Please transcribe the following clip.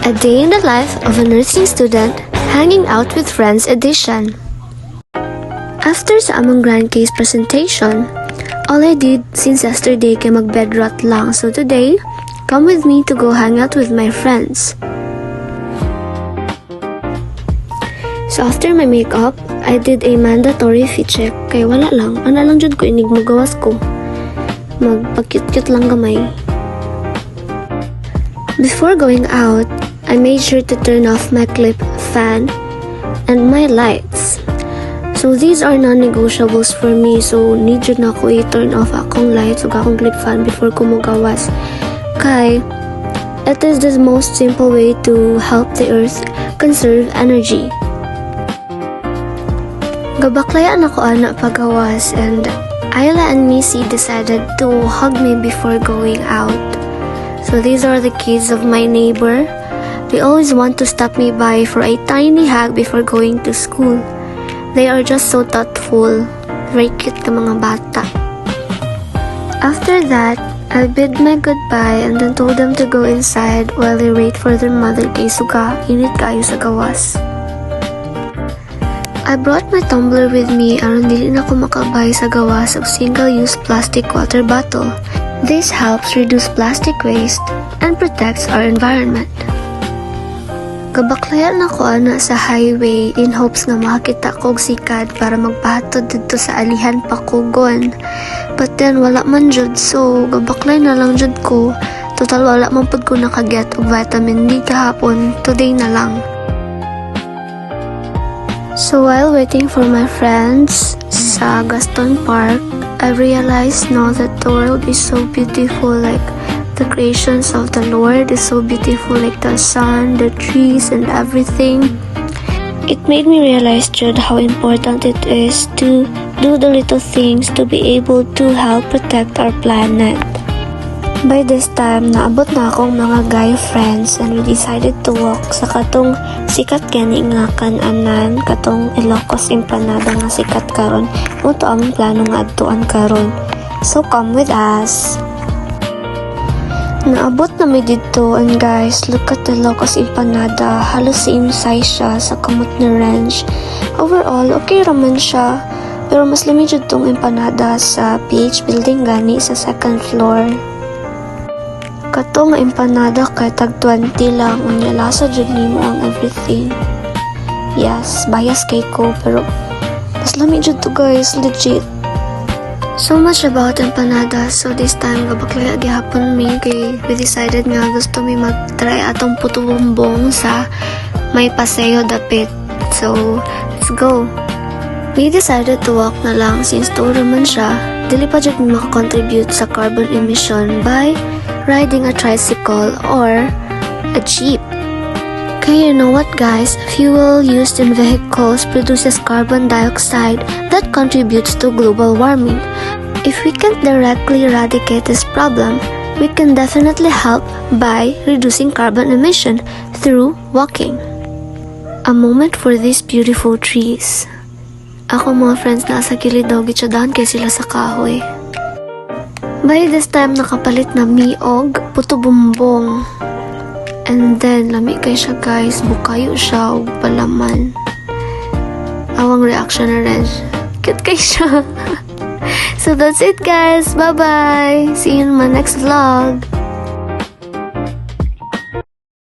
A Day in the Life of a Nursing Student, Hanging Out with Friends edition. After sa among grand case presentation, all I did since yesterday kay mag-bed rot lang. So today, come with me to go hang out with my friends. So after my makeup, I did a mandatory fit check. Kay wala lang, ana lang jud ko inig magawas ko. Magpa-cute-cute lang gamay. Before going out, I made sure to turn off my clip fan and my lights. So these are non-negotiables for me. So need yun na ko i-turn off akong lights ug akong clip fan before ko mogawas. Kay it is the most simple way to help the earth conserve energy. Gabaklayan ako ana pagawas, and Ayla and Missy decided to hug me before going out. So these are the kids of my neighbor. They always want to stop me by for a tiny hug before going to school. They are just so thoughtful. Very cute ka mga bata. After that, I bid my goodbye and then told them to go inside while they wait for their mother kay suga, init kayo sa gawas. I brought my tumbler with me aron dili na ko makabay sa gawas of single-use plastic water bottle. This helps reduce plastic waste and protects our environment. Gabaklayan ako ana sa highway in hopes nga makakita kog sikad para magpahatod dito sa alihan Pakugon. But then wala man jud, so gabaklay na lang jud ko. Total wala man pud ko nakaget og vitamin D kahapon, today na lang. So while waiting for my friends sa Gaston Park, I realized now that the world is so beautiful, like the creations of the Lord is so beautiful, like the sun, the trees, and everything. It made me realize, Jude, how important it is to do the little things to be able to help protect our planet. By this time, naabot na akong mga guy friends and we decided to walk sa katong sikat gani nga kan-anan, katong Ilocos Empanada nga sikat karon. Ito among plano nga adtuan karon. So come with us. Naabot na mi dito, and guys, look at the Ilocos Empanada. Halos same size siya sa kamot ni Ranch. Overall, okay raman siya. Pero mas lami jud tong empanada sa PH building gani sa second floor. Katong empanada kay tag 20 lang, unya lasa jud nimo ang everything. Yes, bias kay ko, pero mas lami jud to guys, legit. So much about empanada. So this time gabaklaya gihapon mi kay we decided nga gusto mi mag-try atong puto bumbong sa may Paseo Dapit. So let's go. We decided to walk na lang since tour man siya. Dili pa jud makakontribute sa carbon emission by riding a tricycle or a jeep. Okay, you know what guys? Fuel used in vehicles produces carbon dioxide that contributes to global warming. If we can't directly eradicate this problem, we can definitely help by reducing carbon emission through walking. A moment for these beautiful trees. Ako mga friends na sa kilid daw gitsadahan kay sila sa kahoy. By this time, nakapalit na mi og puto bumbong. And then, lami kay siya guys, bukayo siya og palaman. Awang reaction na rin. Cute kay siya. So that's it guys. Bye-bye. See you in my next vlog.